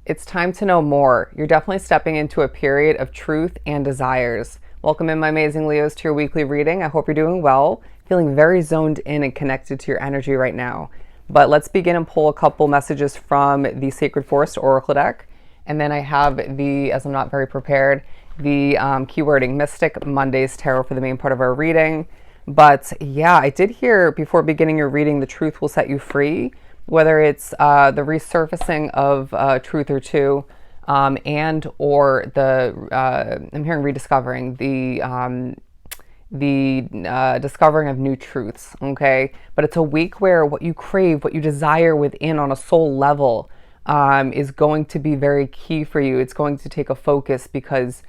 It's time to know more. You're definitely stepping into a period of truth and desires. Welcome in, my amazing Leos, to your weekly reading. I hope you're doing well, feeling very zoned in and connected to your energy right now. But let's begin and pull a couple messages from the Sacred Forest Oracle deck. And then I have the, as I'm not very prepared, the keywording Mystic Mondays Tarot for the main part of our reading. But yeah, I did hear before beginning your reading, the truth will set you free, whether it's the resurfacing of truth or two, and or I'm hearing rediscovering the discovering of new truths. Okay, but it's a week where what you crave, what you desire within on a soul level, is going to be very key for you. It's going to take a focus because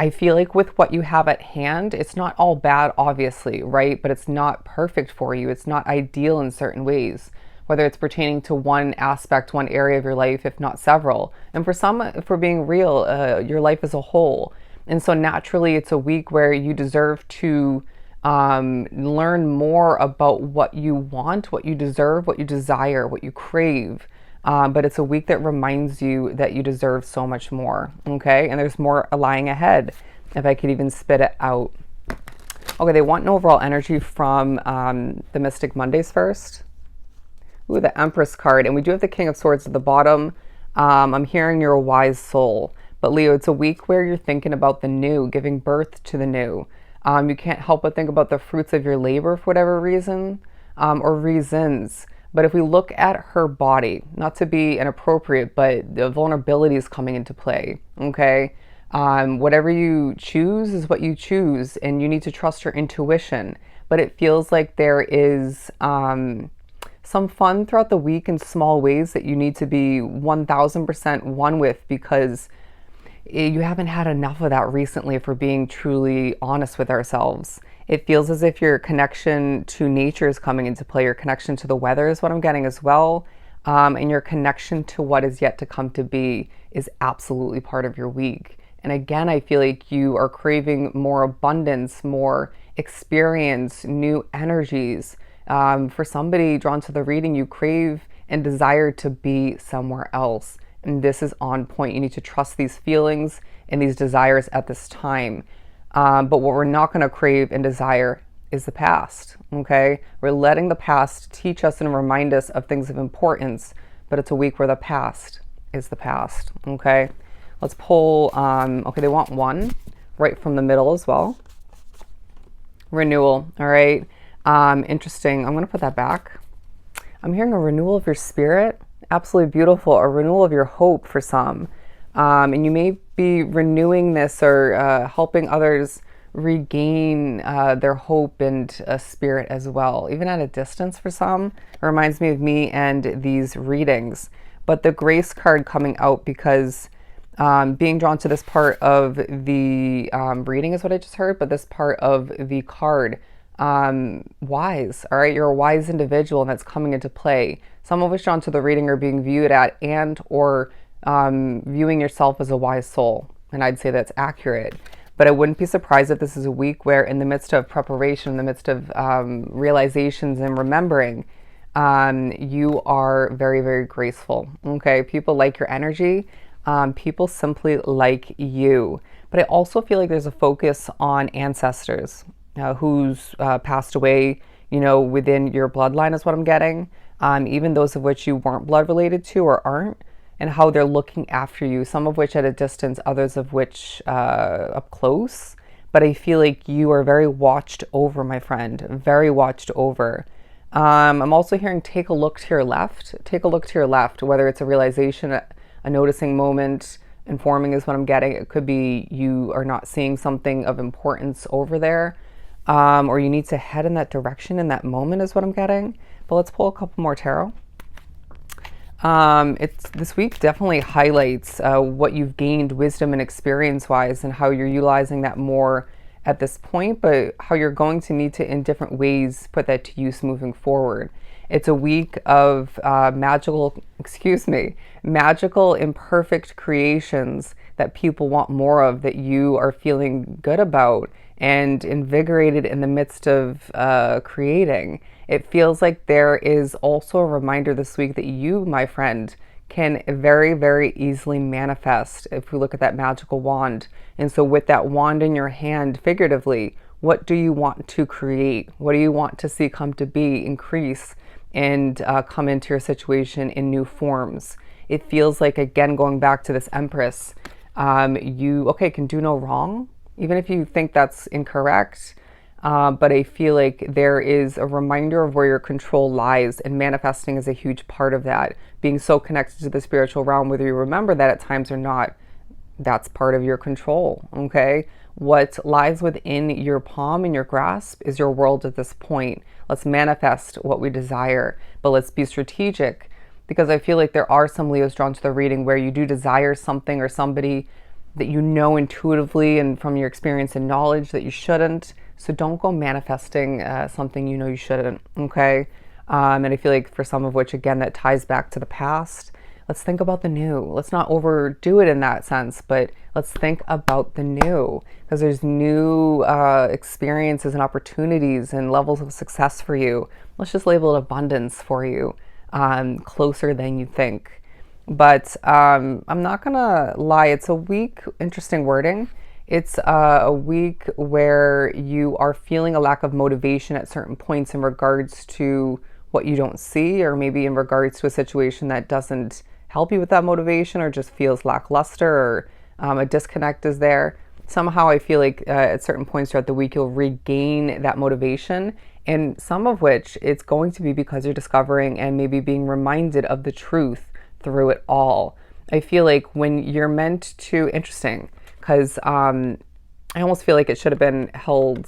I feel like with what you have at hand, it's not all bad, obviously, right? But it's not perfect for you. It's not ideal in certain ways, whether it's pertaining to one aspect, one area of your life, if not several. And for some, if we're being real, your life as a whole. And so naturally, it's a week where you deserve to learn more about what you want, what you deserve, what you desire, what you crave. But it's a week that reminds you that you deserve so much more, okay? And there's more lying ahead, if I could even spit it out. Okay, they want an overall energy from the Mystic Mondays first. Ooh, the Empress card. And we do have the King of Swords at the bottom. I'm hearing you're a wise soul. But Leo, it's a week where you're thinking about the new, giving birth to the new. You can't help but think about the fruits of your labor for whatever reason, or reasons. But if we look at her body, not to be inappropriate, but the vulnerability is coming into play, okay? Whatever you choose is what you choose, and you need to trust your intuition. But it feels like there is some fun throughout the week in small ways that you need to be 1000% one with, because you haven't had enough of that recently, if we're being truly honest with ourselves. It feels as if your connection to nature is coming into play. Your connection to the weather is what I'm getting as well. And your connection to what is yet to come to be is absolutely part of your week. And again, I feel like you are craving more abundance, more experience, new energies. For somebody drawn to the reading, you crave and desire to be somewhere else. And this is on point. You need to trust these feelings and these desires at this time. But what we're not going to crave and desire is the past, okay? We're letting the past teach us and remind us of things of importance, but it's a week where the past is the past, okay? Let's pull, okay, they want one right from the middle as well. Renewal, all right? Interesting. I'm going to put that back. I'm hearing a renewal of your spirit. Absolutely beautiful. A renewal of your hope for some. And you may be renewing this or helping others regain their hope and spirit as well, even at a distance for some. It reminds me of me and these readings. But the Grace card coming out because being drawn to this part of the reading is what I just heard, but this part of the card, wise, all right? You're a wise individual, and that's coming into play. Some of us drawn to the reading are being viewed at and or viewing yourself as a wise soul, and I'd say that's accurate. But I wouldn't be surprised if this is a week where, in the midst of preparation, in the midst of realizations and remembering, you are very, very graceful. Okay, people like your energy. People simply like you. But I also feel like there's a focus on ancestors who's passed away, you know, within your bloodline is what I'm getting. Even those of which you weren't blood related to or aren't, and how they're looking after you, some of which at a distance, others of which up close. But I feel like you are very watched over, my friend, very watched over. I'm also hearing take a look to your left. Take a look to your left, whether it's a realization, a noticing moment, informing is what I'm getting. It could be you are not seeing something of importance over there, or you need to head in that direction in that moment is what I'm getting. But let's pull a couple more tarot. This week definitely highlights what you've gained wisdom and experience-wise, and how you're utilizing that more at this point, but how you're going to need to, in different ways, put that to use moving forward. It's a week of magical imperfect creations that people want more of, that you are feeling good about and invigorated in the midst of creating. It feels like there is also a reminder this week that you, my friend, can very, very easily manifest if we look at that magical wand. And so with that wand in your hand, figuratively, what do you want to create? What do you want to see come to be, increase, and come into your situation in new forms? It feels like, again, going back to this Empress, you, can do no wrong, even if you think that's incorrect. But I feel like there is a reminder of where your control lies, and manifesting is a huge part of that. Being so connected to the spiritual realm, whether you remember that at times or not, that's part of your control, okay? What lies within your palm and your grasp is your world at this point. Let's manifest what we desire, but let's be strategic, because I feel like there are some Leos drawn to the reading where you do desire something or somebody that you know intuitively and from your experience and knowledge that you shouldn't. So don't go manifesting something you know you shouldn't, okay? And I feel like for some of which, again, that ties back to the past. Let's think about the new. Let's not overdo it in that sense, but let's think about the new, because there's new experiences and opportunities and levels of success for you. Let's just label it abundance for you, closer than you think. But I'm not gonna lie, it's a week, interesting wording. It's a week where you are feeling a lack of motivation at certain points in regards to what you don't see, or maybe in regards to a situation that doesn't help you with that motivation, or just feels lackluster, or a disconnect is there. Somehow I feel like at certain points throughout the week, you'll regain that motivation, and some of which it's going to be because you're discovering and maybe being reminded of the truth through it all. I feel like when you're meant to, interesting, because I almost feel like it should have been held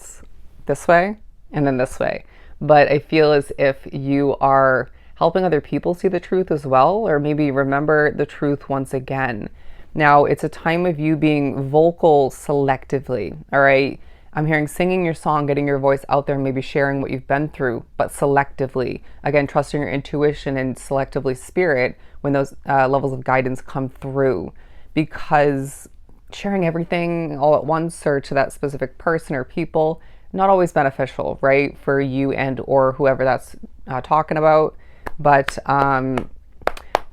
this way and then this way. But I feel as if you are helping other people see the truth as well, or maybe remember the truth once again. Now, it's a time of you being vocal selectively, all right? I'm hearing singing your song, getting your voice out there, and maybe sharing what you've been through, but selectively. Again, trusting your intuition and selectively spirit when those levels of guidance come through. Because sharing everything all at once or to that specific person or people, not always beneficial, right? For you and or whoever that's talking about. But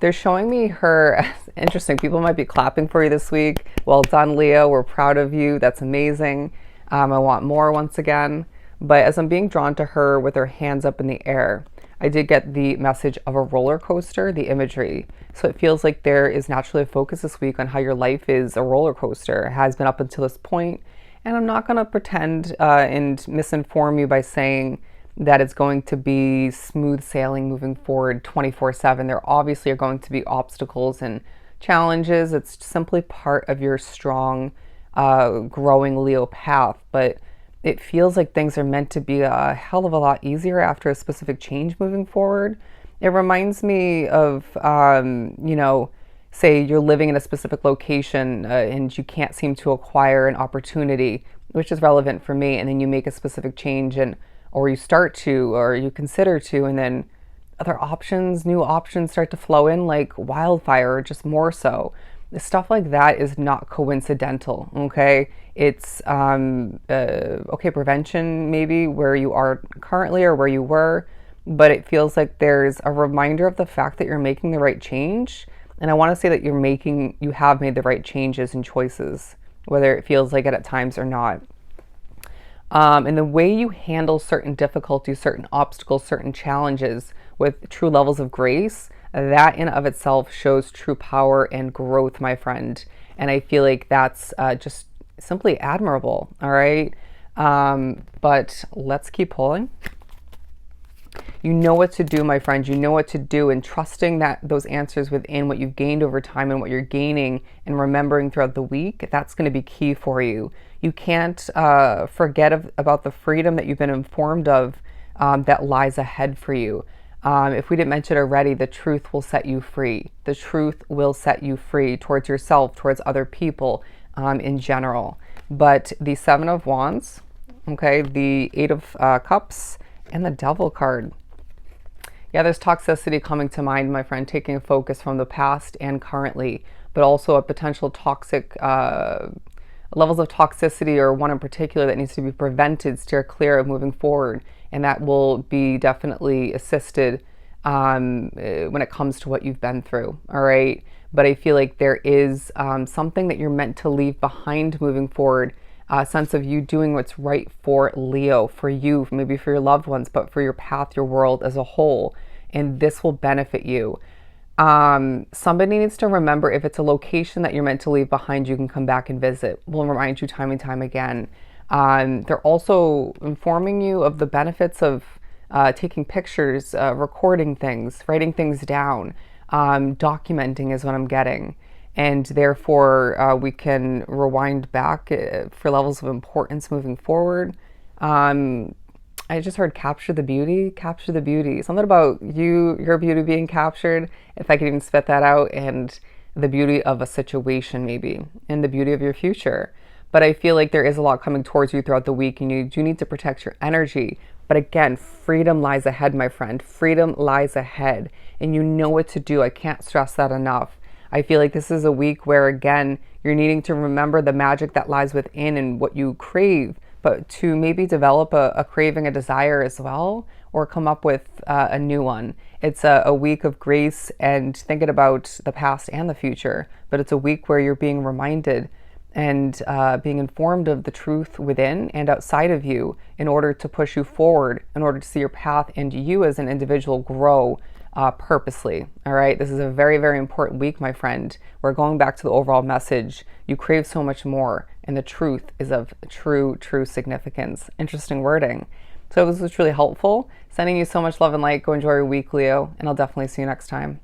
they're showing me her, interesting, people might be clapping for you this week. Well done, Leo, we're proud of you, that's amazing. I want more once again. But as I'm being drawn to her with her hands up in the air, I did get the message of a roller coaster, the imagery. So it feels like there is naturally a focus this week on how your life is a roller coaster. It has been up until this point. And I'm not going to pretend and misinform you by saying that it's going to be smooth sailing moving forward 24/7. There obviously are going to be obstacles and challenges. It's simply part of your strong, growing Leo path. But it feels like things are meant to be a hell of a lot easier after a specific change moving forward. It reminds me of, say you're living in a specific location and you can't seem to acquire an opportunity, which is relevant for me, and then you make a specific change or you start to, or you consider to, and then other options, new options start to flow in like wildfire, or just more so. Stuff like that is not coincidental, okay? It's, prevention maybe where you are currently or where you were, but it feels like there's a reminder of the fact that you're making the right change. And I want to say that you have made the right changes and choices, whether it feels like it at times or not. And the way you handle certain difficulties, certain obstacles, certain challenges with true levels of grace, that in of itself shows true power and growth, my friend. And I feel like that's just simply admirable, all right? But let's keep pulling. You know what to do, my friend. You know what to do, and trusting that those answers within what you've gained over time and what you're gaining and remembering throughout the week, that's going to be key for you. You can't forget about the freedom that you've been informed of that lies ahead for you. If we didn't mention it already, the truth will set you free. The truth will set you free towards yourself, towards other people in general. But the Seven of Wands, okay, the Eight of Cups, and the Devil card. Yeah, there's toxicity coming to mind, my friend, taking a focus from the past and currently, but also a potential toxic levels of toxicity, or one in particular that needs to be prevented, steer clear of moving forward. And that will be definitely assisted when it comes to what you've been through. All right. But I feel like there is something that you're meant to leave behind moving forward. A sense of you doing what's right for Leo, for you, maybe for your loved ones, but for your path, your world as a whole. And this will benefit you. Somebody needs to remember, if it's a location that you're meant to leave behind, you can come back and visit. We'll remind you time and time again. They're also informing you of the benefits of taking pictures, recording things, writing things down, documenting is what I'm getting. And therefore, we can rewind back for levels of importance moving forward. I just heard capture the beauty, capture the beauty. Something about your beauty being captured, if I could even spit that out, and the beauty of a situation maybe, and the beauty of your future. But I feel like there is a lot coming towards you throughout the week, and you do need to protect your energy. But again, freedom lies ahead, my friend. Freedom lies ahead, and you know what to do. I can't stress that enough. I feel like this is a week where, again, you're needing to remember the magic that lies within and what you crave, but to maybe develop a craving, a desire as well, or come up with a new one. It's a week of grace and thinking about the past and the future, but it's a week where you're being reminded and being informed of the truth within and outside of you in order to push you forward, in order to see your path and you as an individual grow purposely. All right. This is a very, very important week, my friend. We're going back to the overall message. You crave so much more, and the truth is of true significance. Interesting wording. So this was truly helpful. Sending you so much love and light. Go enjoy your week, Leo, and I'll definitely see you next time.